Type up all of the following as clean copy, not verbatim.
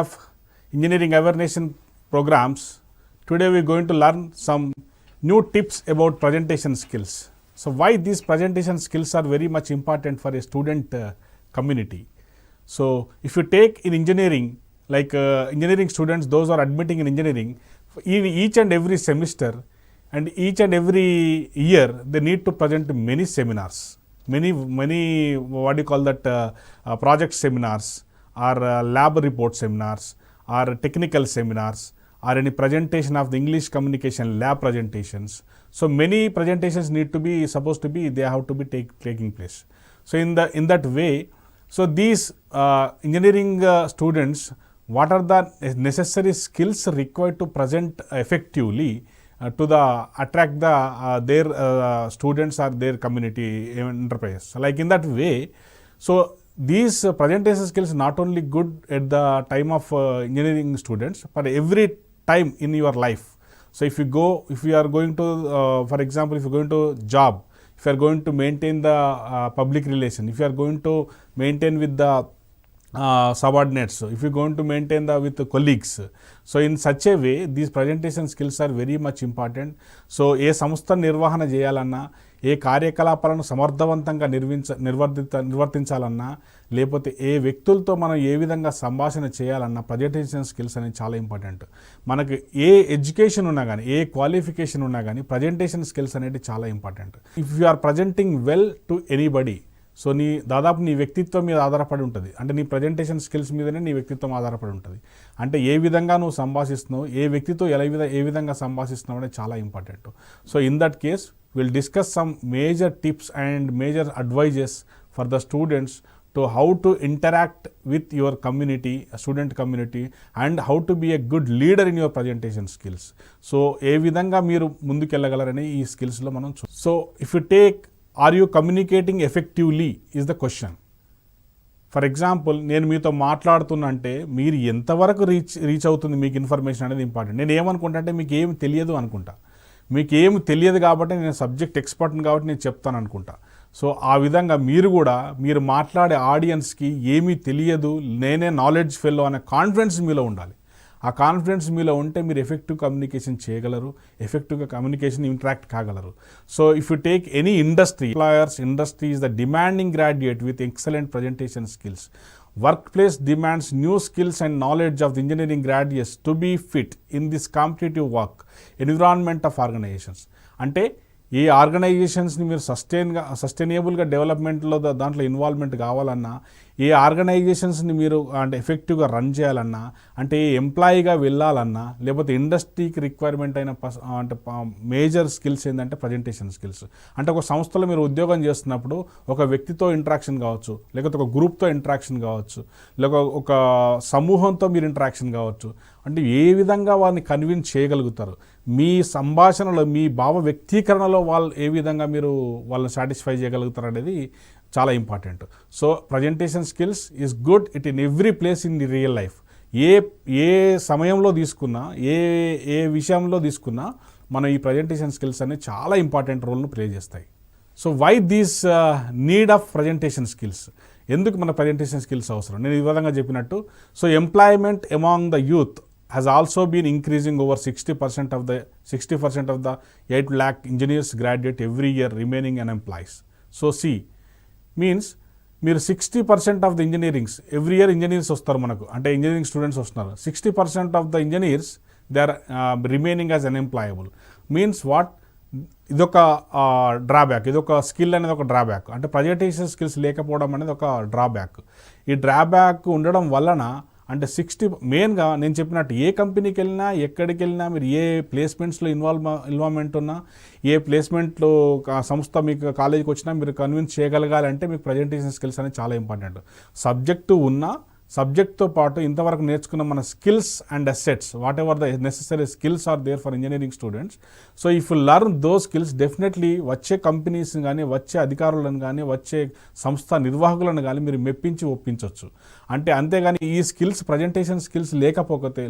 of engineering awareness programs. Today we are going to learn some new tips about presentation skills. So why these presentation skills are very much important for a student community. So if you take in engineering, like engineering students, those are admitting in engineering, each and every semester and each and every year they need to present many seminars, many what do you call that, project seminars or lab report seminars or technical seminars or any presentation of the English communication lab presentations. So many presentations need to be they have to be taking place. So in that way, so these engineering students, what are the necessary skills required to present effectively to attract their students or their community enterprise. Like in that way, so these presentation skills not only good at the time of engineering students, but every time in your life. So if you are going to, for example, if you are going to job, if you are going to maintain the public relation, if you are going to maintain with the subordinates, if you are going to maintain with the colleagues. So in such a way, these presentation skills are very much important. So ఏ సంస్థ నిర్వహణ చేయాలన్నా, ఏ కార్యకలాపాలను సమర్థవంతంగా నిర్వర్తించాలన్నా, లేకపోతే ఏ వ్యక్తులతో మనం ఏ విధంగా సంభాషణ చేయాలన్నా ప్రజెంటేషన్ స్కిల్స్ అనేది చాలా ఇంపార్టెంట్. మనకు ఏ ఎడ్యుకేషన్ ఉన్నా కానీ, ఏ క్వాలిఫికేషన్ ఉన్నా కానీ ప్రజెంటేషన్ స్కిల్స్ అనేది చాలా important. If you are presenting well to anybody, so దాదాపు నీ వ్యక్తిత్వం మీద ఆధారపడి ఉంటుంది. అంటే నీ ప్రజెంటేషన్ స్కిల్స్ మీదనే నీ వ్యక్తిత్వం ఆధారపడి ఉంటుంది. అంటే ఏ విధంగా నువ్వు సంభాషిస్తున్నావు, ఏ వ్యక్తితో ఏ విధంగా సంభాషిస్తున్నావు అనేది చాలా important. So in that case will discuss some major tips and major advises for the students to how to interact with your community, student community, and how to be a good leader in your presentation skills. So ఏ విధంగా మీరు ముందుకెళ్ళగలరని ఈ స్కిల్స్లో మనం so if you take, are you communicating effectively is the question. For example, నేను మీతో మాట్లాడుతున్నా అంటే మీరు ఎంతవరకు రీచ్ అవుతుంది మీకు ఇన్ఫర్మేషన్ అనేది ఇంపార్టెంట్. నేను ఏమనుకుంటా అంటే మీకు ఏమి తెలియదు అనుకుంటా. మీకు ఏమి తెలియదు కాబట్టి నేను సబ్జెక్ట్ ఎక్స్పర్ట్ని కాబట్టి నేను చెప్తాను అనుకుంటా. సో ఆ విధంగా మీరు మాట్లాడే ఆడియన్స్కి ఏమీ తెలియదు, నేనే నాలెడ్జ్ ఫెల్లో అనే కాన్ఫిడెన్స్ మీలో ఉండాలి. ఆ కాన్ఫిడెన్స్ మీలో ఉంటే మీరు ఎఫెక్టివ్ కమ్యూనికేషన్ చేయగలరు, ఎఫెక్టివ్గా కమ్యూనికేషన్ ఇంటరాక్ట్ కాగలరు. So if you take any industry, employers industry is the demanding graduate with excellent presentation skills. Workplace demands new skills and knowledge of the engineering graduates to be fit in this competitive work environment of organizations. అంటే ఈ ఆర్గనైజేషన్స్ని మీరు సస్టైనబుల్గా డెవలప్మెంట్లో దాంట్లో involvement కావాలన్నా, ఏ ఆర్గనైజేషన్స్ని మీరు అంటే ఎఫెక్టివ్గా run చేయాలన్నా, అంటే ఏ ఎంప్లాయీగా వెళ్ళాలన్నా, లేకపోతే ఇండస్ట్రీకి రిక్వైర్మెంట్ అయిన అంటే మేజర్ స్కిల్స్ ఏంటంటే ప్రజెంటేషన్ స్కిల్స్. అంటే ఒక సంస్థలో మీరు ఉద్యోగం చేస్తున్నప్పుడు ఒక వ్యక్తితో ఇంటరాక్షన్ కావచ్చు, లేకపోతే ఒక గ్రూప్తో ఇంటరాక్షన్ కావచ్చు, లేక ఒక సమూహంతో మీరు ఇంటరాక్షన్ కావచ్చు. అంటే ఏ విధంగా వారిని కన్విన్స్ చేయగలుగుతారు, మీ సంభాషణలో, మీ భావ వ్యక్తీకరణలో వాళ్ళు ఏ విధంగా మీరు వాళ్ళని సాటిస్ఫై చేయగలుగుతారు అనేది చాలా important. So presentation skills is good it in every place in the real life. ఏ సమయంలో తీసుకున్నా, ఏ విషయంలో తీసుకున్నా మనం ఈ ప్రజెంటేషన్ స్కిల్స్ అనేవి చాలా ఇంపార్టెంట్ రోల్ను ప్లే చేస్తాయి. So why these need of presentation skills, ఎందుకు మన ప్రజెంటేషన్ స్కిల్స్ అవసరం? నేను ఈ విధంగా చెప్పినట్టు, so employment among the youth has also been increasing over 60% of the 8 lakh engineers graduate every year remaining unemployed. So see, means మీరు 60% of the engineerings every year engineers వస్తారు మనకు, అంటే ఇంజనీరింగ్ స్టూడెంట్స్ వస్తున్నారు. 60% of the engineers they are remaining as unemployable. Means what, ఇదొక drawback, ఇదొక skill అనేది ఒక drawback. అంటే ప్రజెంటేషన్ స్కిల్స్ లేకపోవడం అనేది ఒక డ్రాబ్యాక్. ఈ డ్రాబ్యాక్ ఉండడం వలన అంటే మెయిన్గా నేను చెప్పినట్టు ఏ కంపెనీకి వెళ్ళినా, ఎక్కడికి వెళ్ళినా, మీరు ఏ ప్లేస్మెంట్స్లో ఇన్వాల్వ్మెంట్ ఉన్నా, ఏ ప్లేస్మెంట్లో సంస్థ మీకు కాలేజీకి వచ్చినా మీరు కన్విన్స్ చేయగలగాలంటే మీకు ప్రజెంటేషన్ స్కిల్స్ అనేది చాలా ఇంపార్టెంట్. సబ్జెక్టు ఉన్నా, సబ్జెక్ట్తో పాటు ఇంతవరకు నేర్చుకున్న మన skills and assets, whatever the necessary skills are there for engineering students. So if you learn those skills, definitely వచ్చే కంపెనీస్ని కానీ, వచ్చే అధికారులను కానీ, వచ్చే సంస్థ నిర్వాహకులను కానీ మీరు మెప్పించి ఒప్పించవచ్చు. అంటే అంతేగాని ఈ స్కిల్స్, ప్రజెంటేషన్ స్కిల్స్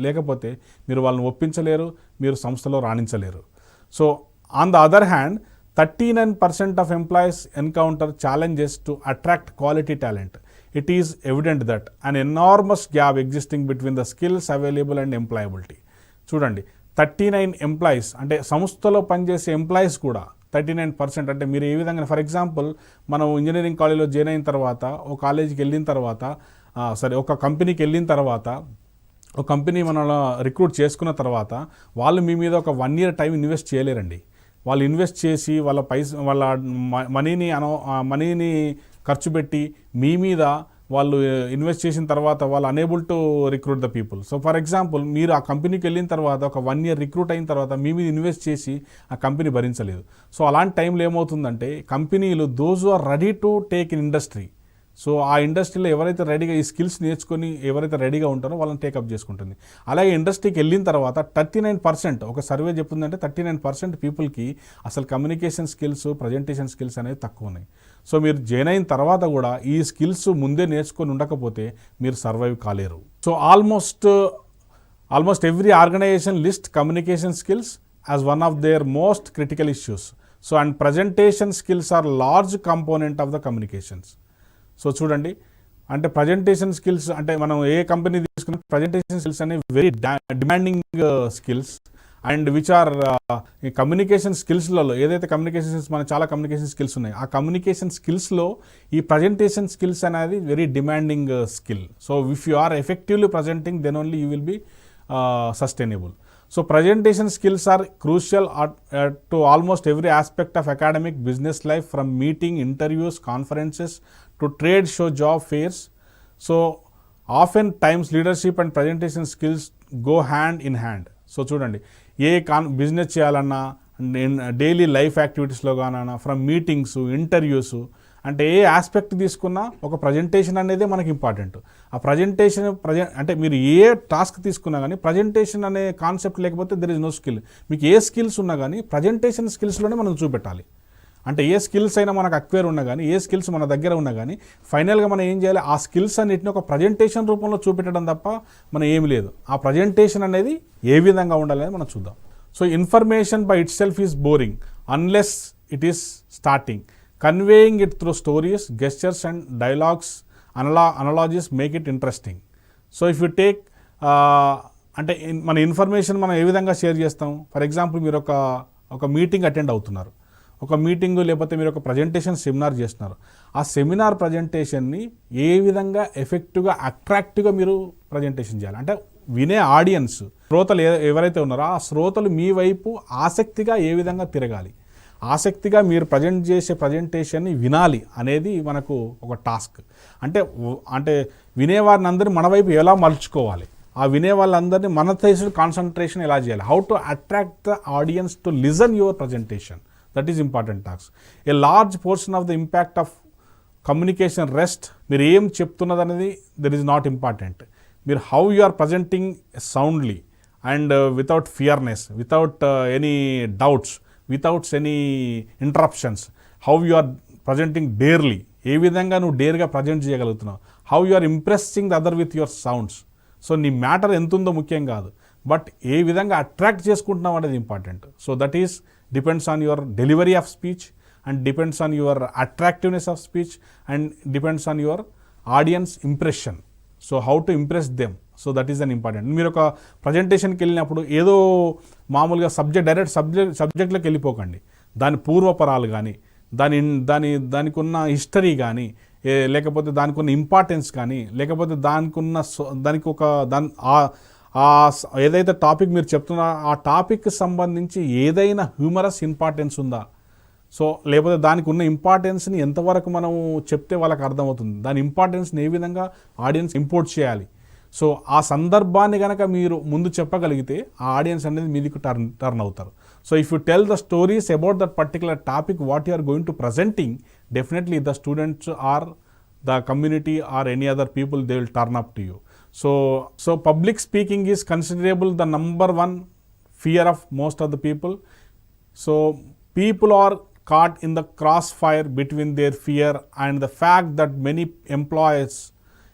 లేకపోతే మీరు వాళ్ళని ఒప్పించలేరు, మీరు సంస్థలో రాణించలేరు. So on the other hand, 39% of employees encounter challenges to attract quality talent. it is evident that an enormous gap existing between the skills available and employability. చూడండి 39 ఎంప్లాయీస్ అంటే సంస్థలో పనిచేసే ఎంప్లాయీస్ కూడా 39%. అంటే మీరు ఏ విధంగా, ఫర్ ఎగ్జాంపుల్ మనం engineering కాలేజ్లో జాయిన్ అయిన తర్వాత ఒక కాలేజీకి వెళ్ళిన తర్వాత ఒక కంపెనీకి వెళ్ళిన తర్వాత ఒక కంపెనీ మనల్ని రిక్రూట్ చేసుకున్న తర్వాత వాళ్ళు మీ మీద ఒక 1 year టైం ఇన్వెస్ట్ చేయలేరండి. వాళ్ళు ఇన్వెస్ట్ చేసి వాళ్ళ మనీని ఖర్చు పెట్టి మీ మీద వాళ్ళు ఇన్వెస్ట్ చేసిన తర్వాత వాళ్ళు unable to recruit the people. So for example మీరు ఆ కంపెనీకి వెళ్ళిన తర్వాత ఒక 1 year రిక్రూట్ అయిన తర్వాత మీ మీద ఇన్వెస్ట్ చేసి ఆ కంపెనీ భరించలేదు. సో అలాంటి టైంలో ఏమవుతుందంటే కంపెనీలు those are ready to take in industry, so ఆ ఇండస్ట్రీలో ఎవరైతే రెడీగా ఈ స్కిల్స్ నేర్చుకొని ఎవరైతే రెడీగా ఉంటారో వాళ్ళని టేకప్ చేసుకుంటుంది. అలాగే ఇండస్ట్రీకి వెళ్ళిన తర్వాత 39%, ఒక సర్వే చెప్తుందంటే 39% పీపుల్కి అసలు కమ్యూనికేషన్ స్కిల్స్, ప్రజెంటేషన్ స్కిల్స్ అనేవి తక్కువ ఉన్నాయి. సో మీరు జాయిన్ అయిన తర్వాత కూడా ఈ స్కిల్స్ ముందే నేర్చుకొని ఉండకపోతే మీరు సర్వైవ్ కాలేరు. So almost every organization list communication skills as one of their most critical issues. So and presentation skills are large component of the communications. So చూడండి, అంటే ప్రజెంటేషన్ స్కిల్స్ అంటే మనం ఏ కంపెనీ తీసుకున్న ప్రజెంటేషన్ స్కిల్స్ అనేవి very demanding skills and which are ఈ communication స్కిల్స్లలో ఏదైతే కమ్యూనికేషన్ స్కిల్స్ మన చాలా కమ్యూనికేషన్ స్కిల్స్ ఉన్నాయి, ఆ కమ్యూనికేషన్ స్కిల్స్లో ఈ ప్రజెంటేషన్ స్కిల్స్ అనేది very demanding skill. So if you are effectively presenting then only you will be sustainable. So presentation skills are crucial to almost every aspect of academic business life, from meeting, interviews, conferences to trade show, job fairs. So often times leadership and presentation skills go hand in hand. So చూడండి, ఏ business చేయాలన్నా daily life యాక్టివిటీస్లో కానన్నా, from meetings, interviews, అంటే ఏ aspect తీసుకున్నా ఒక presentation అనేది మనకి important. ఆ presentation అంటే మీరు ఏ టాస్క్ తీసుకున్నా కానీ ప్రజెంటేషన్ అనే కాన్సెప్ట్ లేకపోతే దెర్ ఇస్ నో స్కిల్. మీకు ఏ స్కిల్స్ ఉన్నా కానీ ప్రజెంటేషన్ స్కిల్స్లోనే మనం చూపెట్టాలి. అంటే ఏ స్కిల్స్ అయినా మనకు అక్వైర్ ఉన్నా కానీ, ఏ స్కిల్స్ మన దగ్గర ఉన్నా కానీ ఫైనల్గా మనం ఏం చేయాలి, ఆ స్కిల్స్ అన్నిటిని ఒక ప్రజెంటేషన్ రూపంలో చూపెట్టడం తప్ప మనం ఏమి లేదు. ఆ ప్రజెంటేషన్ అనేది ఏ విధంగా ఉండాలని మనం చూద్దాం. So information by it self is boring unless it is starting. Conveying it through stories, gestures and dialogues, analogies make it interesting. So if you take అంటే మన ఇన్ఫర్మేషన్ మనం ఏ విధంగా షేర్ చేస్తాం, ఫర్ ఎగ్జాంపుల్ మీరు ఒక మీటింగ్ అటెండ్ అవుతున్నారు, ఒక meeting లేకపోతే మీరు ఒక ప్రజెంటేషన్ సెమినార్ చేస్తున్నారు. ఆ సెమినార్ ప్రజెంటేషన్ని ఏ విధంగా ఎఫెక్టివ్గా అట్రాక్టివ్గా మీరు ప్రజెంటేషన్ చేయాలి, అంటే వినే ఆడియన్స్ శ్రోతలు ఎవరైతే ఉన్నారో ఆ శ్రోతలు మీ వైపు ఆసక్తిగా ఏ విధంగా తిరగాలి, ఆసక్తిగా మీరు ప్రజెంట్ చేసే ప్రజెంటేషన్ని వినాలి అనేది మనకు ఒక టాస్క్. అంటే వినేవారిని అందరినీ మన వైపు ఎలా మలుచుకోవాలి, ఆ వినే వాళ్ళందరినీ మన సైడ్ కాన్సన్ట్రేషన్ ఎలా చేయాలి, how to attract the audience to listen your presentation, that is important task. A large portion of the impact of communication rest, మీరు ఏం చెప్తున్నది అనేది దట్ ఈస్ నాట్ ఇంపార్టెంట్. మీరు how you are presenting soundly and without fearness, without any doubts, withouts any interruptions, how you are presenting dearly, ఏ విధంగా నువ్వు డేర్గా present చేయగలుగుతున్నావు, how you are impressing the other with your sounds. So నీ matter ఎంతుందో ముఖ్యం కాదు, but ఏ విధంగా అట్రాక్ట్ చేసుకుంటున్నావు అనేది important. So that is depends on your delivery of speech and depends on your attractiveness of speech and depends on your audience impression. So how to impress them, so that is an important. మీరు ఒక ప్రజెంటేషన్కి వెళ్ళినప్పుడు ఏదో మామూలుగా direct సబ్జెక్ట్లోకి వెళ్ళిపోకండి. దాని పూర్వపరాలు కానీ, దానికి ఉన్న history కానీ, లేకపోతే దానికి ఉన్న ఇంపార్టెన్స్ కానీ, లేకపోతే ఏదైతే టాపిక్ మీరు చెప్తున్నారో ఆ టాపిక్కి సంబంధించి ఏదైనా హ్యూమరస్ ఇంపార్టెన్స్ ఉందా, సో లేకపోతే దానికి ఉన్న ఇంపార్టెన్స్ని ఎంతవరకు మనం చెప్తే వాళ్ళకి అర్థమవుతుంది, దాని ఇంపార్టెన్స్ని ఏ విధంగా ఆడియన్స్ ఇంపోర్ట్ చేయాలి. సో ఆ సందర్భాన్ని కనుక మీరు ముందు చెప్పగలిగితే ఆ ఆడియన్స్ అనేది మీదికి టర్న్ అవుతారు. So if you tell the stories about that particular topic what you are going to presenting, definitely the students or the community or any other people they will turn up to you. So public speaking is considerable the number 1 fear of most of the people. So people are caught in the crossfire between their fear and the fact that many employers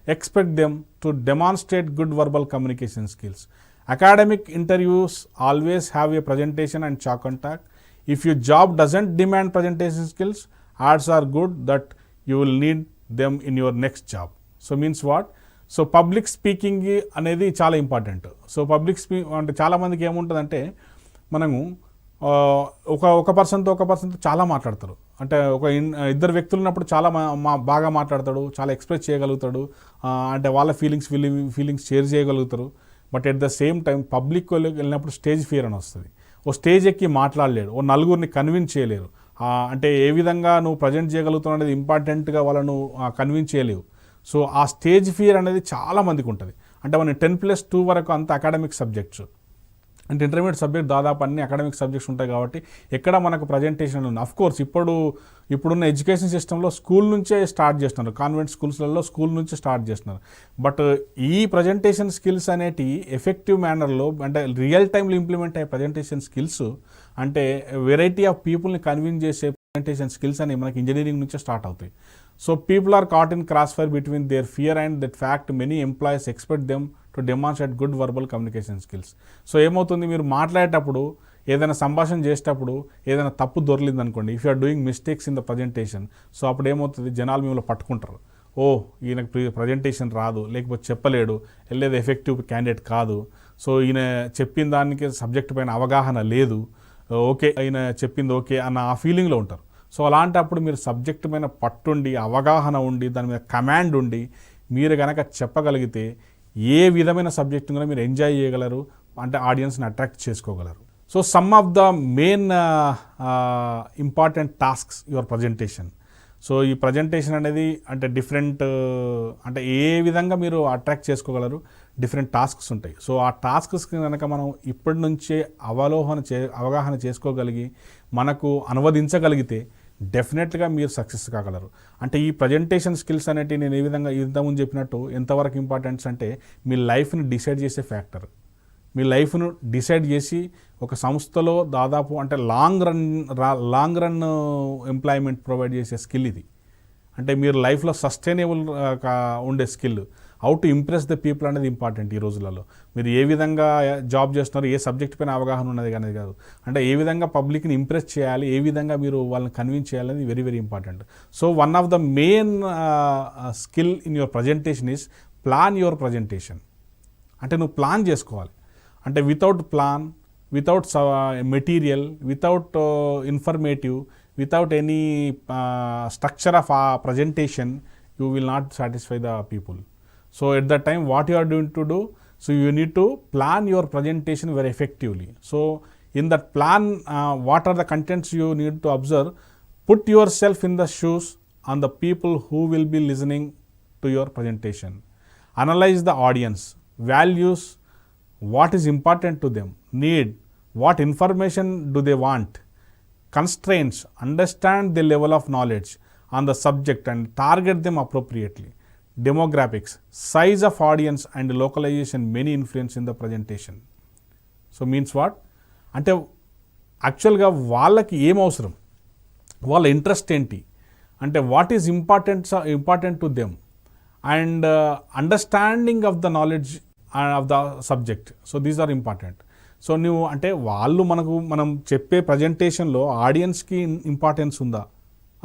expect them to demonstrate good verbal communication skills. Academic interviews always have a presentation and chalk and talk. If your job doesn't demand presentation skills, odds are good that you will need them in your next job. So means what? So public speaking అనేది చాలా important. So public అంటే చాలామందికి ఏముంటుందంటే మనము ఒక పర్సన్తో చాలా మాట్లాడతారు. అంటే ఇద్దరు వ్యక్తులు ఉన్నప్పుడు చాలా బాగా మాట్లాడతాడు, చాలా ఎక్స్ప్రెస్ చేయగలుగుతాడు, అంటే వాళ్ళ ఫీలింగ్స్ షేర్ చేయగలుగుతారు. But at the same time public వెళ్ళినప్పుడు స్టేజ్ ఫియర్ అని వస్తుంది. ఓ స్టేజ్ ఎక్కి మాట్లాడలేడు, ఓ నలుగురిని కన్విన్స్ చేయలేరు. అంటే ఏ విధంగా నువ్వు ప్రజెంట్ చేయగలుగుతావు అనేది ఇంపార్టెంట్గా వాళ్ళను కన్విన్స్ చేయలేవు. సో ఆ స్టేజ్ ఫియర్ అనేది చాలా మందికి ఉంటుంది. అంటే మన 10+2 వరకు అంత అకాడమిక్ సబ్జెక్ట్స్, అంటే ఇంటర్మీడియట్ సబ్జెక్ట్ దాదాపు అన్ని అకాడమిక్ సబ్జెక్ట్స్ ఉంటాయి కాబట్టి ఎక్కడ మనకు ప్రజెంటేషన్ ఉంది. అఫ్కోర్స్ ఇప్పుడున్న ఎడ్యుకేషన్ సిస్టంలో స్కూల్ నుంచే స్టార్ట్ చేస్తున్నారు, కాన్వెంట్ స్కూల్స్లలో స్కూల్ నుంచి స్టార్ట్ చేస్తున్నారు. బట్ ఈ ప్రజెంటేషన్ స్కిల్స్ అనేటి ఎఫెక్టివ్ మేనర్లో అంటే రియల్ టైంలో ఇంప్లిమెంట్ అయ్యే ప్రజెంటేషన్ స్కిల్స్, అంటే వెరైటీ ఆఫ్ పీపుల్ని కన్విన్స్ చేసే ప్రజెంటేషన్ స్కిల్స్ అనేవి మనకి ఇంజనీరింగ్ నుంచే స్టార్ట్ అవుతాయి. So people are caught in cross fire between their fear and that fact many employees expect them to demonstrate good verbal communication skills. So ఏమవుతుంది, మీరు మాట్లాడేటప్పుడు ఏదైనా సంభాషణ చేసేటప్పుడు ఏదైనా తప్పు దొరికింది అనుకోండి, if you are doing mistakes in the presentation, so అప్పుడు ఏమవుతుంది, జనాలు మిమ్మల్ని పట్టుకుంటారు. ఓ ఈయనకు ప్రజెంటేషన్ రాదు, లేకపోతే చెప్పలేడు, వెళ్ళేది ఎఫెక్టివ్ క్యాండిడేట్ కాదు, సో ఈయన చెప్పిన దానికి సబ్జెక్ట్ పైన అవగాహన లేదు, ఓకే ఈయన చెప్పింది ఓకే అన్న ఆ ఫీలింగ్లో ఉంటారు. సో అలాంటప్పుడు మీరు సబ్జెక్ట్ పైన పట్టుండి, అవగాహన ఉండి, దాని మీద కమాండ్ ఉండి మీరు కనుక చెప్పగలిగితే ఏ విధమైన సబ్జెక్ట్ కూడా మీరు ఎంజాయ్ చేయగలరు, అంటే ఆడియన్స్ని అట్రాక్ట్ చేసుకోగలరు. So some of the main important tasks your presentation. So ఈ ప్రజెంటేషన్ అనేది అంటే డిఫరెంట్, అంటే ఏ విధంగా మీరు అట్రాక్ట్ చేసుకోగలరు, డిఫరెంట్ టాస్క్స్ ఉంటాయి. సో ఆ టాస్క్స్కి కనుక మనం ఇప్పటి నుంచే అవగాహన చేసుకోగలిగి మనకు అనువదించగలిగితే డెఫినెట్గా మీరు సక్సెస్ కాగలరు. అంటే ఈ ప్రజెంటేషన్ స్కిల్స్ అనేవి నేను ఏ విధంగా ఇంతకుముందు చెప్పినట్టు ఎంతవరకు ఇంపార్టెంట్స్ అంటే మీ లైఫ్ని డిసైడ్ చేసే ఫ్యాక్టర్. మీ లైఫ్ను డిసైడ్ చేసి ఒక సంస్థలో దాదాపు అంటే లాంగ్ రన్ ఎంప్లాయ్మెంట్ ప్రొవైడ్ చేసే స్కిల్ ఇది. అంటే మీరు లైఫ్లో సస్టైనబుల్ ఉండే skill. How to impress the people అనేది ఇంపార్టెంట్ ఈ రోజులలో. మీరు ఏ విధంగా జాబ్ చేస్తున్నారు, ఏ సబ్జెక్ట్ పైన అవగాహన ఉన్నది అనేది కాదు, అంటే ఏ విధంగా పబ్లిక్ని ఇంప్రెస్ చేయాలి, ఏ విధంగా మీరు వాళ్ళని కన్విన్స్ చేయాలనేది very very important. So one of the main skill in your presentation is plan your presentation. అంటే నువ్వు ప్లాన్ చేసుకోవాలి. అంటే without plan, without material, without informative, without any structure of ఆ presentation, you will not satisfy the people. So at that time what you are doing to do, so you need to plan your presentation very effectively. So in that plan, what are the contents you need to observe, put yourself in the shoes on the people who will be listening to your presentation. Analyze the audience values, what is important to them, need, what information do they want, constraints, understand the level of knowledge on the subject and target them appropriately. Demographics, size of audience and localization many influence in the presentation. So means what? అంటే యాక్చువల్గా వాళ్ళకి ఏం అవసరం, వాళ్ళ interest ఏంటి, అంటే what is important to them, and understanding of the knowledge of the subject. So these are important. So నువ్వు అంటే మనం చెప్పే ప్రజెంటేషన్లో ఆడియన్స్కి ఇంపార్టెన్స్ ఉందా,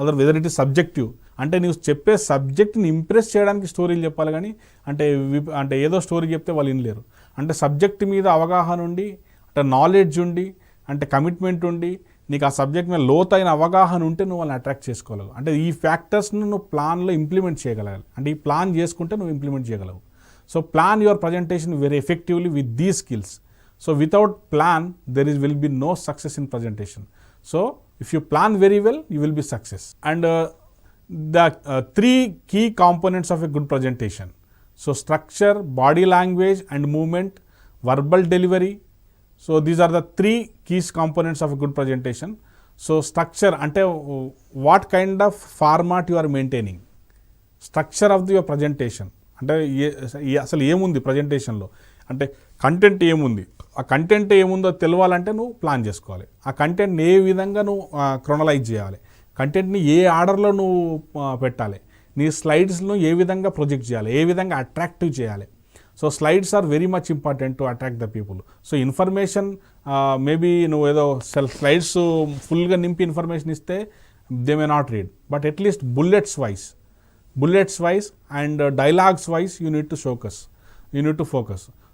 other whether it is subjective. అంటే నువ్వు చెప్పే సబ్జెక్ట్ని ఇంప్రెస్ చేయడానికి స్టోరీలు చెప్పాలి, కానీ అంటే ఏదో స్టోరీ చెప్తే వాళ్ళు వినలేరు. అంటే సబ్జెక్ట్ మీద అవగాహన ఉండి, అంటే నాలెడ్జ్ ఉండి, అంటే కమిట్మెంట్ ఉండి, నీకు ఆ సబ్జెక్ట్ మీద లోతైన అవగాహన ఉంటే నువ్వు వాళ్ళని అట్రాక్ట్ చేసుకోగలవు. అంటే ఈ ఫ్యాక్టర్స్ను నువ్వు ప్లాన్లో ఇంప్లిమెంట్ చేయగలగాలి. అంటే ఈ ప్లాన్ చేసుకుంటే నువ్వు ఇంప్లిమెంట్ చేయగలవు. So plan your presentation very effectively with these skills. So without plan will be no success in presentation. So if you plan very well, you will be success. And the 3 key components of a good presentation. So structure, body language and movement, verbal delivery. So these are the 3 key components of a good presentation. So structure ante what kind of format you are maintaining. Structure of your presentation. అంటే అసలు ఏముంది ప్రజెంటేషన్లో, అంటే content ఏముంది, ఆ content ఏముందో తెలవాలంటే నువ్వు plan చేసుకోవాలి. ఆ కంటెంట్ని ఏ విధంగా నువ్వు క్రొనలైజ్ చేయాలి, కంటెంట్ని ఏ ఆర్డర్లో నువ్వు పెట్టాలి, నీ స్లైడ్స్ను ఏ విధంగా ప్రొజెక్ట్ చేయాలి, ఏ విధంగా అట్రాక్టివ్ చేయాలి. So slides are very much important to attract the people. So information maybe నువ్వు ఏదో స్లైడ్స్ ఫుల్గా నింపి ఇన్ఫర్మేషన్ ఇస్తే they may not read, but at least bullets wise bullets wise and dialogues wise you need to focus.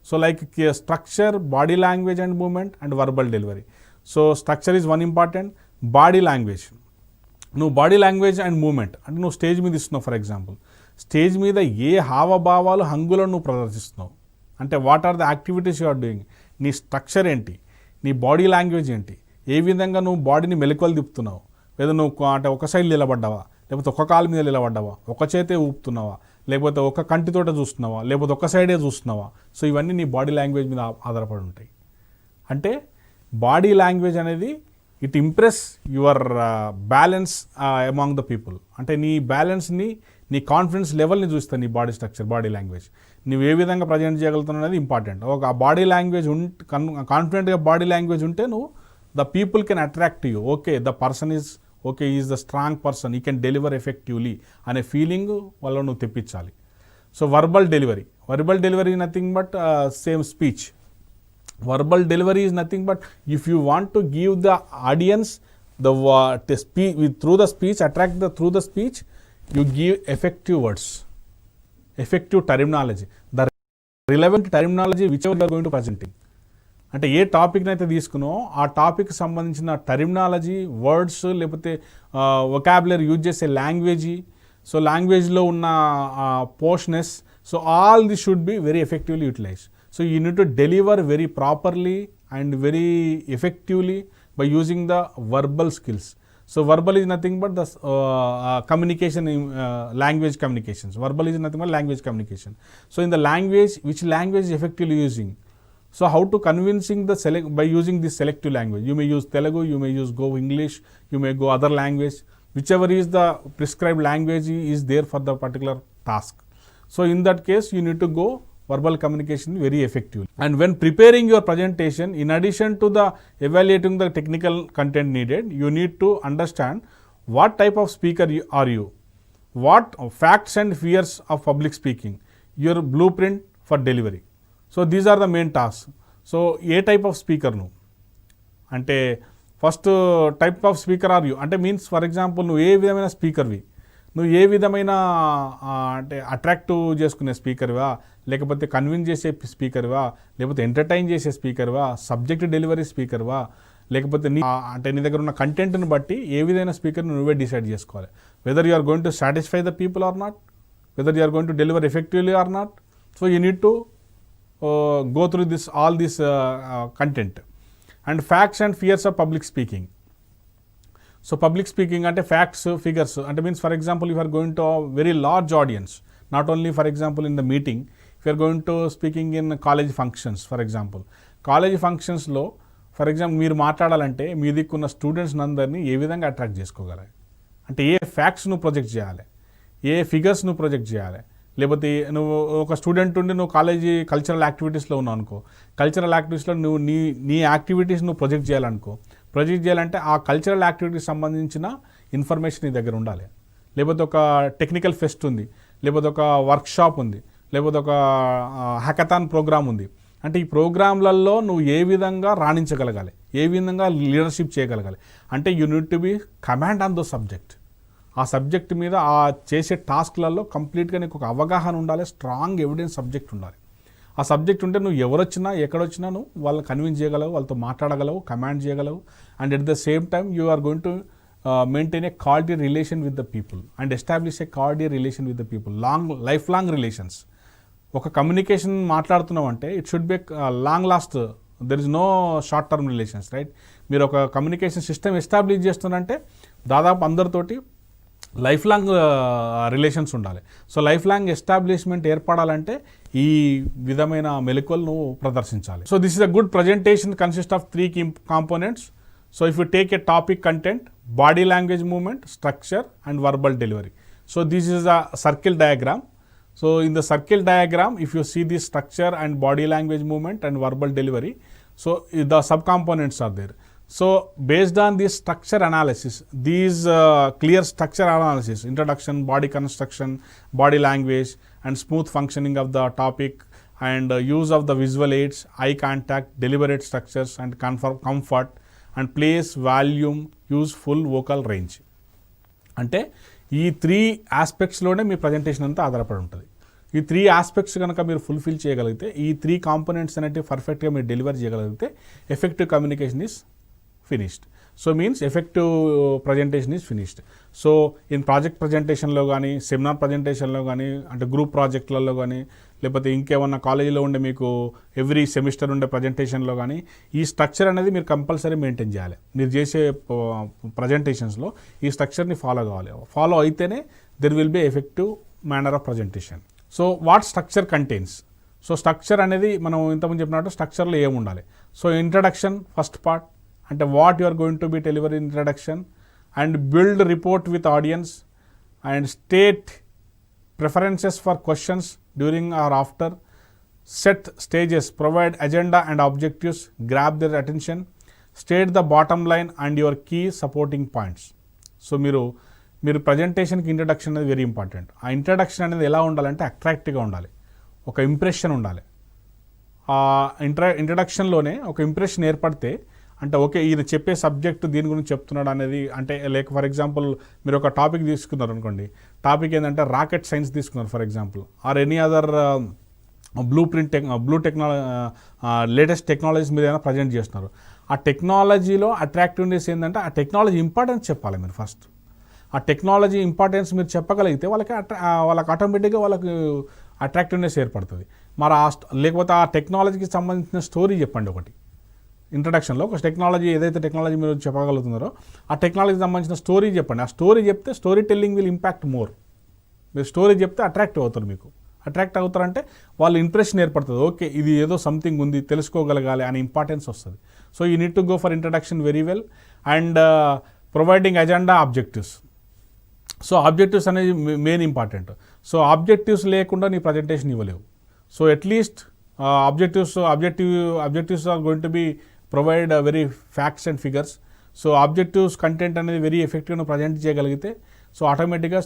So like structure, body language and movement and verbal delivery. So structure is one important. Body language, నువ్వు body language and moment అంటే నువ్వు stage మీద ఇస్తున్నావు. For example stage మీద ఏ హావభావాలు హంగులను నువ్వు ప్రదర్శిస్తున్నావు అంటే what are the activities you are doing, నీ స్ట్రక్చర్ ఏంటి, నీ బాడీ లాంగ్వేజ్ ఏంటి, ఏ విధంగా నువ్వు బాడీని మెలకువలు తిప్పుతున్నావు, లేదా నువ్వు అంటే ఒక సైడ్ నిలబడ్డావా, లేకపోతే ఒక కాలు మీద నిలబడ్డావా, ఒక చేతే ఊపుతున్నావా, లేకపోతే ఒక కంటితోట చూస్తున్నావా, లేకపోతే ఒక సైడే చూస్తున్నావా. సో ఇవన్నీ నీ బాడీ లాంగ్వేజ్ మీద ఆధారపడి ఉంటాయి. అంటే బాడీ లాంగ్వేజ్ అనేది it impress your balance among the people. అంటే నీ బ్యాలెన్స్ని, నీ కాన్ఫిడెన్స్ లెవెల్ని చూస్తుంది నీ బాడీ స్ట్రక్చర్, బాడీ లాంగ్వేజ్. నువ్వు ఏ విధంగా ప్రజెంట్ చేయగలుగుతున్నావు అనేది ఇంపార్టెంట్. ఒక బాడీ లాంగ్వేజ్ కాన్ఫిడెంట్గా బాడీ లాంగ్వేజ్ ఉంటే నువ్వు the people can attract you. Okay, the person is okay, is the strong person, he can deliver effectively అనే ఫీలింగ్ వల్ల నువ్వు తెప్పించాలి. So verbal delivery nothing but same speech. Verbal delivery is nothing but if you want to give the audience through the speech, through the speech, you give effective words, effective terminology, the relevant terminology whichever you are going to presenting. అంటే ఏ టాపిక్ని అయితే తీసుకున్నావో ఆ topic సంబంధించిన terminology, words, లేకపోతే vocabulary use చేసే language, so లాంగ్వేజ్లో ఉన్న portions, so all this should be very effectively utilized. So you need to deliver very properly and very effectively by using the verbal skills. So verbal is nothing but the communication, language communications. Verbal is nothing but language communication. So in the language, which language is effectively using? So how to convincing by using this selective language. You may use Telugu, you may use English, you may go other language. Whichever is the prescribed language is there for the particular task. So in that case, you need to go verbal communication very effective. And when preparing your presentation, in addition to the evaluating the technical content needed, you need to understand what type of speaker are you, what facts and fears of public speaking, your blueprint for delivery. So these are the main tasks. So a type of speaker nu ante first type of speaker are you అంటే means for example నువ్వు ఏ విధమైన స్పీకర్వి, నువ్వు ఏ విధమైన అంటే attractive చేసుకునే స్పీకర్వా, లేకపోతే convince చేసే స్పీకర్వా, లేకపోతే ఎంటర్టైన్ చేసే స్పీకర్వా, సబ్జెక్ట్ డెలివరీ స్పీకర్వా, లేకపోతే అంటే నీ దగ్గర ఉన్న కంటెంట్ని బట్టి ఏ విధమైన స్పీకర్ని నువ్వే డిసైడ్ చేసుకోవాలి. Whether you are going to satisfy the people or not, whether you are going to deliver effectively or not. So you need to go through all this content. And facts and fears of public speaking. So public speaking ante facts, figures ante means for example if you are going to a very large audience, not only for example in the meeting, if you are going to speaking in college functions, for example college functions లో for example మీరు మాట్లాడాలంటే మీ దిక్కున్న students అందరినీ ఏ విధంగా attract చేసుకోగలరు అంటే ఏ facts నువ్వు project చేయాలి, ఏ figures నువ్వు ప్రొజెక్ట్ చేయాలి. లేకపోతే నువ్వు ఒక స్టూడెంట్ ఉండి నువ్వు కాలేజీ కల్చరల్ యాక్టివిటీస్లో ఉన్నావు అనుకో, కల్చరల్ యాక్టివిటీస్లో నువ్వు నీ యాక్టివిటీస్ నువ్వు ప్రొజెక్ట్ చేయాలనుకో, ప్రొజెక్ట్ చేయాలంటే ఆ కల్చరల్ యాక్టివిటీకి సంబంధించిన ఇన్ఫర్మేషన్ నీ దగ్గర ఉండాలి. లేకపోతే ఒక టెక్నికల్ ఫెస్ట్ ఉంది, లేకపోతే ఒక వర్క్షాప్ ఉంది, లేకపోతే ఒక హ్యాకథాన్ ప్రోగ్రామ్ ఉంది. అంటే ఈ ప్రోగ్రాంలలో నువ్వు ఏ విధంగా రాణించగలగాలి, ఏ విధంగా లీడర్షిప్ చేయగలగాలి అంటే you need to be command on though subject. ఆ సబ్జెక్ట్ మీద ఆ చేసే టాస్క్లలో కంప్లీట్గా నీకు ఒక అవగాహన ఉండాలి, స్ట్రాంగ్ ఎవిడెన్స్ సబ్జెక్ట్ ఉండాలి. ఆ సబ్జెక్ట్ ఉంటే నువ్వు ఎవరొచ్చినా ఎక్కడొచ్చినా నువ్వు వాళ్ళని కన్విన్స్ చేయగలవు, వాళ్ళతో మాట్లాడగలవు, కమాండ్ చేయగలవు. And at the same time you are going to maintain a cordial relation with the people and establish a cordial relation with the people, lifelong relations. ఒక కమ్యూనికేషన్ మాట్లాడుతున్నాం అంటే it should be long last, there is no short term relations, right. మీరు ఒక communication system establish చేస్తున్నారంటే దాదాపు అందరితోటి life long relations ఉండాలి. So life long establishment ఏర్పడాలంటే ఈ విధమైన మెలకువలు నువ్వు ప్రదర్శించాలి. So this is a good presentation consist of 3 key components. So if you take a topic content, body language movement, structure and verbal delivery. So this is a circle diagram. So in the circle diagram, if you see this structure and body language movement and verbal delivery, so the subcomponents are there. So based on this structure analysis, these clear structure analysis, introduction, body construction, body language and smooth functioning of the topic and use of the visual aids, eye contact, deliberate structures and comfort and place, volume, use full vocal range. అంటే ఈ 3 ఆస్పెక్ట్స్లోనే మీ presentation అంతా ఆధారపడి ఉంటుంది. ఈ 3 aspects కనుక మీరు fulfil చేయగలిగితే, ఈ 3 కాంపోనెంట్స్ అనేవి పర్ఫెక్ట్గా మీరు డెలివర్ చేయగలిగితే effective communication is finished. So means effective presentation is finished. So in project ప్రజెంటేషన్లో కానీ, సెమినార్ ప్రజెంటేషన్లో కానీ, అంటే గ్రూప్ ప్రాజెక్టులలో కానీ, లేకపోతే ఇంకేమన్నా కాలేజీలో ఉండే మీకు ఎవ్రీ సెమిస్టర్ ఉండే ప్రజెంటేషన్లో కానీ, ఈ స్ట్రక్చర్ అనేది మీరు కంపల్సరీ మెయింటైన్ చేయాలి. మీరు చేసే ప్రజెంటేషన్స్లో ఈ స్ట్రక్చర్ని ఫాలో కావాలి. ఫాలో అయితేనే there will be effective manner of presentation. So what structure contains? So structure అనేది మనం ఇంతకుముందు చెప్పినట్టు స్ట్రక్చర్లో ఏమి ఉండాలి? సో ఇంట్రడక్షన్ ఫస్ట్ పార్ట్, అంటే what you are going to be deliver introduction, and build rapport with audience, and state preferences for questions during or after, set stages, provide agenda and objectives, grab their attention, state the bottom line and your key supporting points. So మీరు ప్రజెంటేషన్కి introduction అనేది very important. ఆ introduction అనేది ఎలా ఉండాలంటే అట్రాక్టివ్గా ఉండాలి, ఒక ఇంప్రెషన్ ఉండాలి. ఆ ఇంట్రడక్షన్లోనే ఒక ఇంప్రెషన్ ఏర్పడితే, అంటే ఓకే ఈయన చెప్పే సబ్జెక్టు దీని గురించి చెప్తున్నాడు అనేది, అంటే లైక్ ఫర్ ఎగ్జాంపుల్ మీరు ఒక టాపిక్ తీసుకున్నారు అనుకోండి, టాపిక్ ఏంటంటే రాకెట్ సైన్స్ తీసుకున్నారు for example, are any other latest technologies మీద ఏదైనా ప్రజెంట్ చేస్తున్నారు. ఆ టెక్నాలజీలో అట్రాక్టివ్నెస్ ఏంటంటే ఆ టెక్నాలజీ ఇంపార్టెన్స్ చెప్పాలి మీరు ఫస్ట్. ఆ టెక్నాలజీ ఇంపార్టెన్స్ మీరు చెప్పగలిగితే వాళ్ళకి ఆటోమేటిక్గా వాళ్ళకి అట్రాక్టివ్నెస్ ఏర్పడుతుంది. మరి లేకపోతే ఆ టెక్నాలజీకి సంబంధించిన స్టోరీ చెప్పండి ఒకటి. ఇంట్రడక్షన్లో ఒక టెక్నాలజీ, ఏదైతే టెక్నాలజీ మీరు చెప్పగలుగుతున్నారో ఆ టెక్నాలజీకి సంబంధించిన స్టోరీ చెప్పండి. ఆ స్టోరీ చెప్తే story telling will impact more. మీరు స్టోరీ చెప్తే అట్రాక్టివ్ అవుతారు. మీకు అట్రాక్ట్ అవుతారంటే వాళ్ళు ఇంప్రెషన్ ఏర్పడుతుంది, ఓకే ఇది ఏదో సంథింగ్ ఉంది తెలుసుకోగలగాలి అనే ఇంపార్టెన్స్ వస్తుంది. So you need to go for introduction very well. And providing agenda, objectives. So objectives అనేది మెయిన్ ఇంపార్టెంట్. సో ఆబ్జెక్టివ్స్ లేకుండా నీ ప్రజెంటేషన్ ఇవ్వలేవు. So at least objectives are going to be provide very facts and figures. So objectives content అనేది very ఎఫెక్టివ్గా ప్రజెంట్ చేయగలిగితే, సో ఆటోమేటిక్గా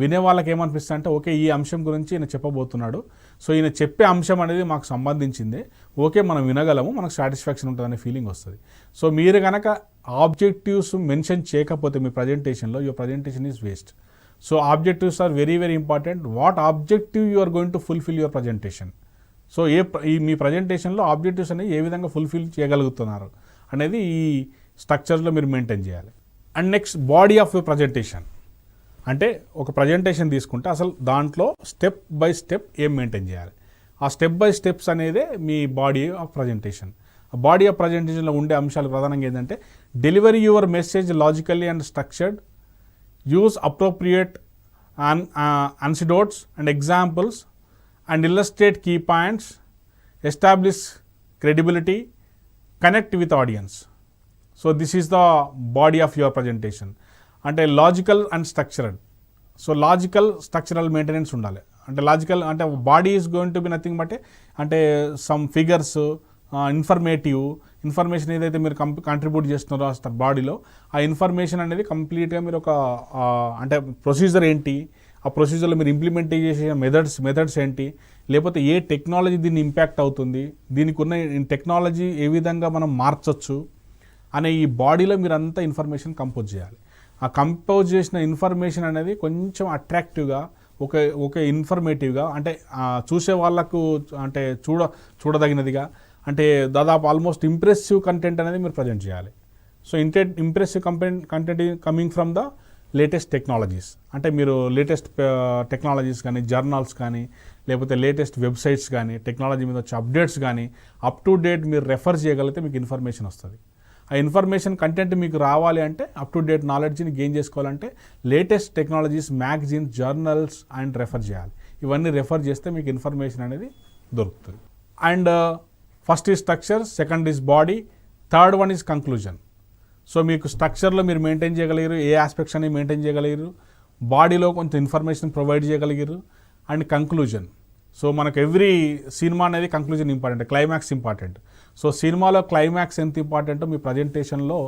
వినే వాళ్ళకి ఏమనిపిస్తుంది అంటే ఓకే ఈ అంశం గురించి ఈయన చెప్పబోతున్నాడు, సో ఈయన చెప్పే అంశం అనేది మాకు సంబంధించిందే, ఓకే మనం వినగలము, మనకు సాటిస్ఫాక్షన్ ఉంటుందనే ఫీలింగ్ వస్తుంది. సో మీరు కనుక ఆబ్జెక్టివ్స్ మెన్షన్ చేయకపోతే మీ ప్రజెంటేషన్లో, your presentation is waste. So objectives are very very important. What objective you are going to fulfil your presentation. So మీ ప్రజెంటేషన్లో ఆబ్జెక్టివ్స్ అనేవి ఏ విధంగా ఫుల్ఫిల్ చేయగలుగుతున్నారు అనేది ఈ స్ట్రక్చర్లో మీరు మెయింటైన్ చేయాలి. And next body of your presentation. అంటే ఒక ప్రజెంటేషన్ తీసుకుంటే అసలు దాంట్లో స్టెప్ బై స్టెప్ ఏం మెయింటైన్ చేయాలి, ఆ స్టెప్ బై స్టెప్స్ అనేదే మీ బాడీ ఆఫ్ ప్రజెంటేషన్. ఆ బాడీ ఆఫ్ ప్రజెంటేషన్లో ఉండే అంశాలు ప్రధానంగా ఏంటంటే delivery your message logically and structured, use appropriate anecdotes and examples and illustrate key points, establish credibility, connect with audience. So this is the body of your presentation. అంటే logical and structural. So logical structural maintenance ఉండాలి. అంటే logical అంటే body is going to be nothing but అంటే some figures, information ఏదైతే మీరు contribute చేస్తున్నారో ఆ బాడీలో ఆ ఇన్ఫర్మేషన్ అనేది కంప్లీట్గా మీరు ఒక అంటే ప్రొసీజర్ ఏంటి, ఆ ప్రొసీజర్లో మీరు ఇంప్లిమెంట్ చేసే మెథడ్స్ ఏంటి, లేకపోతే ఏ టెక్నాలజీ దీన్ని ఇంపాక్ట్ అవుతుంది, దీనికి ఉన్న టెక్నాలజీ ఏ విధంగా మనం మార్చొచ్చు అనే ఈ బాడీలో మీరు అంతా ఇన్ఫర్మేషన్ కంపోజ్ చేయాలి. ఆ కంపోజ్ చేసిన ఇన్ఫర్మేషన్ అనేది కొంచెం అట్రాక్టివ్గా, ఒక ఇన్ఫర్మేటివ్గా, అంటే చూసే వాళ్ళకు అంటే చూడదగినదిగా, అంటే దాదాపు ఆల్మోస్ట్ ఇంప్రెసివ్ కంటెంట్ అనేది మీరు ప్రజెంట్ చేయాలి. So impressive content coming from the latest technologies. అంటే మీరు లేటెస్ట్ టెక్నాలజీస్ కానీ, జర్నల్స్ కానీ, లేకపోతే లేటెస్ట్ వెబ్సైట్స్ కానీ, టెక్నాలజీ మీద వచ్చే అప్డేట్స్ కానీ అప్ టు డేట్ మీరు రెఫర్ చేయగలిగితే మీకు ఇన్ఫర్మేషన్ వస్తుంది. ఆ ఇన్ఫర్మేషన్ కంటెంట్ మీకు రావాలి అంటే, అప్ టు డేట్ నాలెడ్జ్ని గెయిన్ చేసుకోవాలంటే latest technologies, magazines, journals and refer చేయాలి. ఇవన్నీ రెఫర్ చేస్తే మీకు ఇన్ఫర్మేషన్ అనేది దొరుకుతుంది. And first is structure, second is body, third one is conclusion. So మీకు స్ట్రక్చర్లో మీరు మెయింటైన్ చేయగలిగారు, ఏ ఆస్పెక్ట్స్ అనేవి మెయింటైన్ చేయగలిగారు, బాడీలో కొంచెం ఇన్ఫర్మేషన్ ప్రొవైడ్ చేయగలిగారు, అండ్ కంక్లూజన్. సో మనకు ఎవ్రీ సినిమా అనేది conclusion important, climax important. So సినిమాలో క్లైమాక్స్ ఎంత ఇంపార్టెంటో మీ ప్రజెంటేషన్లో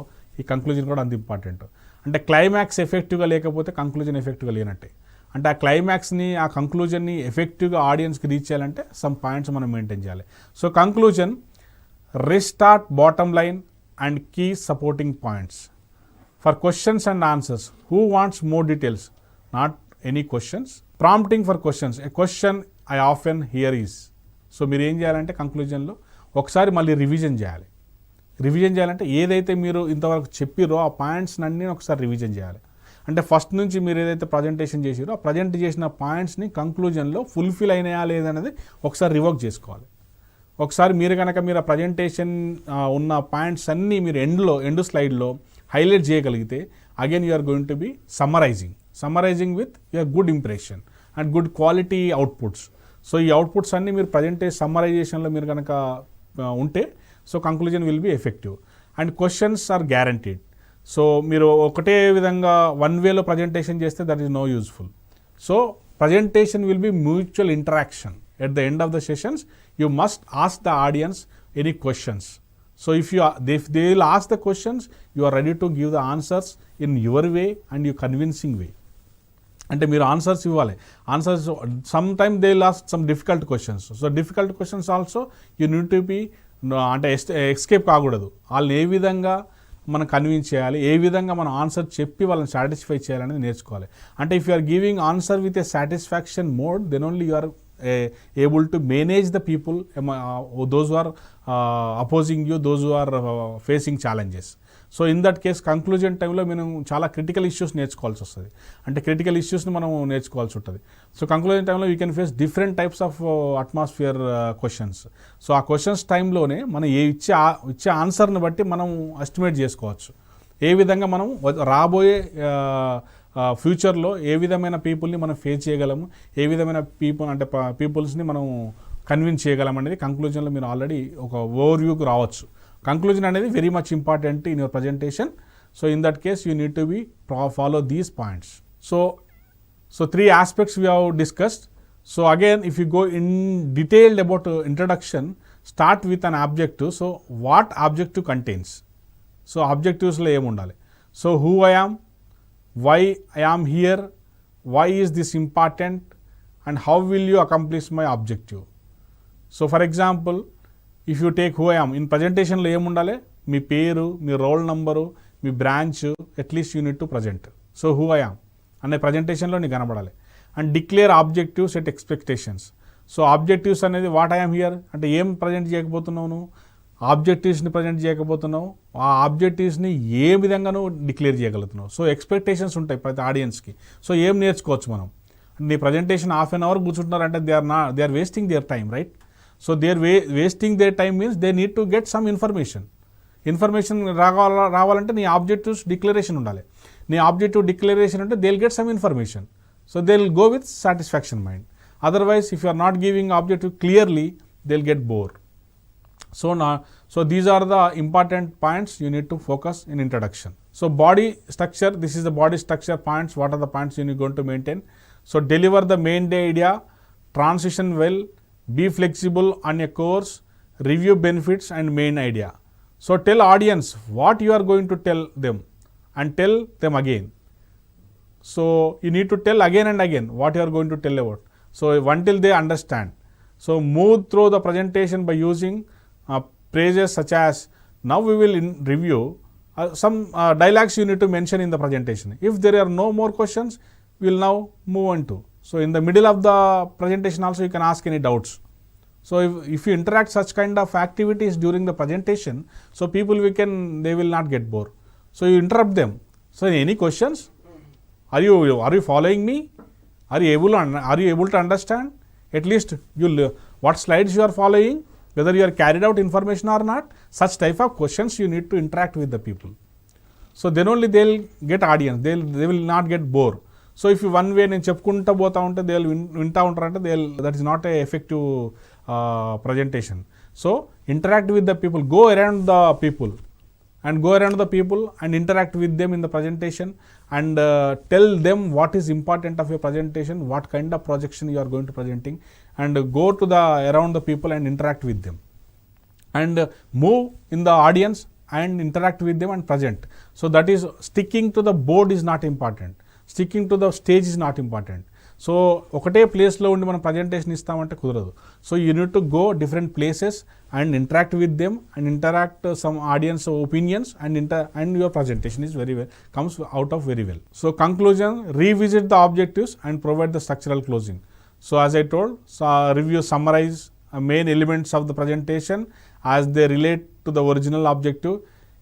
ఈ కంక్లూజన్ కూడా అంత ఇంపార్టెంట్. అంటే క్లైమాక్స్ ఎఫెక్టివ్గా లేకపోతే కంక్లూజన్ ఎఫెక్టివ్గా లేనట్టే. అంటే ఆ క్లైమాక్స్ని, ఆ కంక్లూజన్ని ఎఫెక్టివ్గా ఆడియన్స్కి రీచ్ చేయాలంటే సమ్ పాయింట్స్ మనం మెయింటైన్ చేయాలి. So conclusion, restart bottom line and key supporting points. For questions and answers, who wants more details? not any questions. Prompting for questions. A question I often hear is. So మీరు ఏం చేయాలంటే కంక్లూజన్లో ఒకసారి మళ్ళీ revision చేయాలి. Revision చేయాలంటే ఏదైతే మీరు ఇంతవరకు చెప్పిరో ఆ పాయింట్స్ అన్నీ ఒకసారి రివిజన్ చేయాలి. అంటే ఫస్ట్ నుంచి మీరు ఏదైతే ప్రజెంటేషన్ చేసిరో ఆ ప్రజెంట్ చేసిన పాయింట్స్ని కంక్లూజన్లో ఫుల్ఫిల్ అయినాయా లేదనేది ఒకసారి రివర్క్ చేసుకోవాలి. ఒకసారి మీరు కనుక మీరు ఆ ప్రజెంటేషన్ ఉన్న పాయింట్స్ అన్నీ మీరు ఎండ్ స్లైడ్లో హైలైట్ చేయగలిగితే again you are going to be summarizing with your good impression and good quality outputs. So ఈ అవుట్పుట్స్ అన్నీ మీరు సమ్మరైజేషన్లో మీరు కనుక ఉంటే so conclusion will be effective. And questions are guaranteed. So మీరు ఒకటే విధంగా వన్ వేలో ప్రజెంటేషన్ చేస్తే that is no useful. So presentation will be mutual interaction. At the end of the sessions, you must ask the audience any questions. So if they will ask the questions, you are ready to give the answers in your way and your convincing way. అంటే మీరు answers ఇవ్వాలి. Answers some time they will ask some difficult questions. So difficult questions also you need to be అంటే escape కాకూడదు. వాళ్ళని ఏ విధంగా మనం convince చేయాలి, ఏ విధంగా మనం ఆన్సర్ చెప్పి వాళ్ళని సాటిస్ఫై చేయాలనేది నేర్చుకోవాలి. అంటే if you are giving answer with a satisfaction mode, then only you are able to manage the people, those who are opposing you, those who are facing challenges. So in that case conclusion టైంలో మనం చాలా critical issues నేర్చుకోవాల్సి వస్తుంది. అంటే critical ఇష్యూస్ని మనం నేర్చుకోవాల్సి ఉంటుంది. So conclusion టైంలో you can face different types of atmosphere questions. So ఆ questions టైంలోనే మనం ఇచ్చే ఆన్సర్ని బట్టి మనం ఎస్టిమేట్ చేసుకోవచ్చు ఏ విధంగా మనం రాబోయే ఫ్యూచర్లో ఏ విధమైన పీపుల్ని మనం ఫేస్ చేయగలము, ఏ విధమైన పీపుల్స్ని మనం కన్విన్స్ చేయగలం అనేది కంక్లూజన్లో మీరు ఆల్రెడీ ఒక ఓవర్ వ్యూకి రావచ్చు. కంక్లూజన్ అనేది very much important in your presentation. So in that case you need to be follow these points. So 3 aspects we have discussed. So again, if you go in detailed about introduction, start with an objective. So what objective contains? So objectives లో ఏముండాలి? So who I am, why I am here, why is this important, and how will you accomplish my objective? So for example, if you take who I am, in presentation లో ఏముండాలి? మీ పేరు, మీ role number, మీ branch, at least you need to present. So who I am అనే ప్రజెంటేషన్లో నీకు కనబడాలి. And declare objectives at expectations. So objectives అనేది వాట్ ఐఎమ్ హియర్ అంటే ఏం ప్రజెంట్ చేయకపోతున్నావు, నువ్వు ఆబ్జెక్టివ్స్ని ప్రజెంట్ చేయకపోతున్నావు, ఆ ఆబ్జెక్టివ్స్ని ఏ విధంగానూ డిక్లేర్ చేయగలుగుతున్నావు. సో ఎక్స్పెక్టేషన్స్ ఉంటాయి ప్రతి ఆడియన్స్కి. సో ఏం నేర్చుకోవచ్చు మనం? నీ ప్రజెంటేషన్ హాఫ్ అన్ అవర్ కూర్చుంటున్నారంటే they are wasting their time, right? So they are wasting their time means they need to get some information రావాలంటే నీ ఆబ్జెక్టివ్స్ డిక్లరేషన్ ఉండాలి. నీ ఆబ్జెక్టివ్ డిక్లరేషన్ అంటే they will get some information. So they will go with satisfaction mind. Otherwise if you are not giving objective clearly they will get bore. So these are the important points you need to focus in introduction. So body structure, this is the body structure points. What are the points you are going to maintain? So deliver the main idea, transition well, be flexible on a course, review benefits and main idea. So tell audience what you are going to tell them and tell them again. So you need to tell again and again what you are going to tell about. So until they understand. So move through the presentation by using phrases such as, now we will review some dialogues you need to mention in the presentation. If there are no more questions, we will now move on to. So in the middle of the presentation also you can ask any doubts. So if you interact such kind of activities during the presentation, so people they will not get bored. So you interrupt them. So any questions? Are you following me? Are you able to understand? At least what slides you are following, whether you are carried out information or not, such type of questions you need to interact with the people. So then only they will get audience, they will not get bored. So if you one way నేను చెప్పుకుంటూ పోతా ఉంటే they will వింటా ఉంటారంటే that is not a effective presentation. So interact with the people, go around the people and interact with them in the presentation and tell them what is important of your presentation, what kind of projection you are going to presenting, and go to around the people and interact with them and move in the audience and interact with them and present. So that is sticking to the board is not important, sticking to the stage is not important. So ఒకటే ప్లేస్లో ఉండి మనం presentation ఇస్తామంటే కుదరదు. So you need to go different places and interact with them and interact some audience opinions and your presentation is very well comes out of very well. So conclusion, revisit the objectives and provide the structural closing. So as I told, review, summarize main elements of the presentation as they relate to the original objective,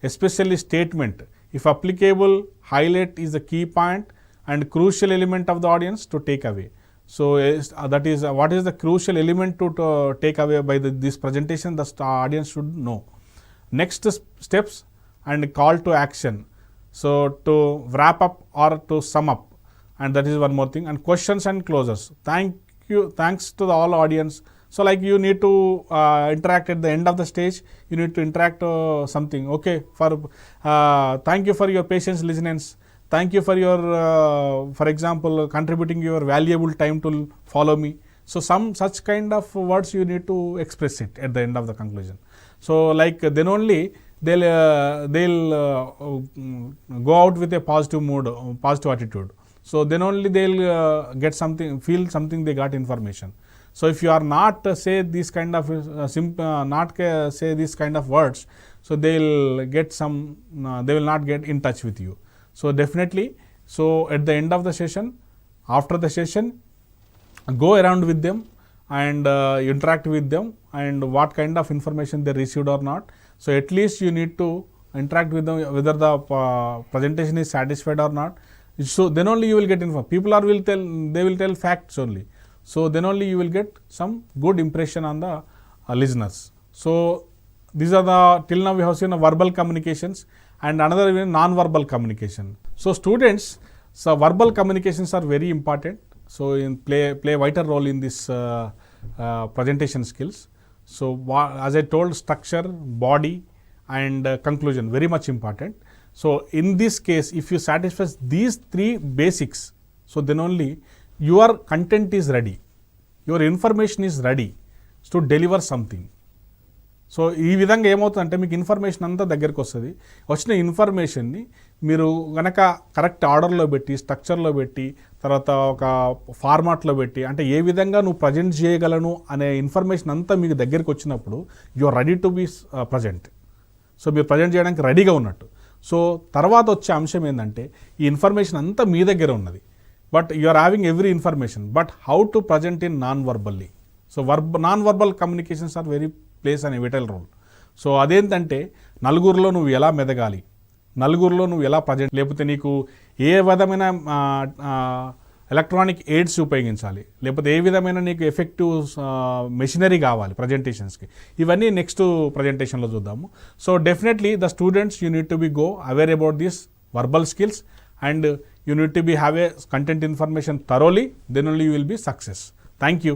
especially statement. If applicable, highlight is the key point and crucial element of the audience to take away. So that is what is the crucial element to take away by this presentation, the audience should know. Next steps and call to action. So to wrap up or to sum up, and that is one more thing, and questions and closures. Thanks to the all audience. So like you need to interact at the end of the stage, you need to interact something. Okay, thank you for your patience listeners. Thank you for your for example contributing your valuable time to follow me. So some such kind of words you need to express it at the end of the conclusion. So like then only they'll go out with a positive mood, positive attitude. So then only they'll get something, feel something, they got information. So if you are not say this kind of say this kind of words, so they'll get some, they will not get in touch with you. So definitely, so at the end of the session, after the session, go around with them and interact with them and what kind of information they received or not. So at least you need to interact with them whether the presentation is satisfied or not. So then only you will get information. People they will tell facts only. So then only you will get some good impression on the listeners. So these are the, till now we have seen verbal communications and another non-verbal communication. So students, so verbal communications are very important. So play a vital role in this presentation skills. So as I told, structure, body and conclusion very much important. So in this case, if you satisfy these three basics, so then only your content is ready, your information is ready to deliver something. So ఈ విధంగా ఏమవుతుందంటే మీకు information అంతా దగ్గరికి వస్తుంది. వచ్చిన ఇన్ఫర్మేషన్ని మీరు కనుక కరెక్ట్ ఆర్డర్లో పెట్టి, స్ట్రక్చర్లో పెట్టి, తర్వాత ఒక ఫార్మాట్లో పెట్టి, అంటే ఏ విధంగా నువ్వు ప్రజెంట్ చేయగలను అనే ఇన్ఫర్మేషన్ అంతా మీకు దగ్గరికి వచ్చినప్పుడు you are ready to be present. So మీరు ప్రజెంట్ చేయడానికి రెడీగా ఉన్నట్టు. సో తర్వాత వచ్చే అంశం ఏంటంటే ఈ ఇన్ఫర్మేషన్ అంతా మీ దగ్గర ఉన్నది, but you are having every information, but how to present in non verbally. So non verbal communications are very place అనే విటల్ రోల్. సో అదేంటంటే నలుగురిలో నువ్వు ఎలా మెదగాలి, నలుగురిలో నువ్వు ఎలా ప్రజెంట్, లేకపోతే నీకు ఏ విధమైన ఎలక్ట్రానిక్ ఎయిడ్స్ ఉపయోగించాలి, లేకపోతే ఏ విధమైన నీకు ఎఫెక్టివ్ మెషినరీ కావాలి ప్రజెంటేషన్స్కి, ఇవన్నీ నెక్స్ట్ ప్రజెంటేషన్లో చూద్దాము. So definitely the students you need to be go aware about this verbal skills and you need to be have a content information thoroughly, then only you will be success. Thank you.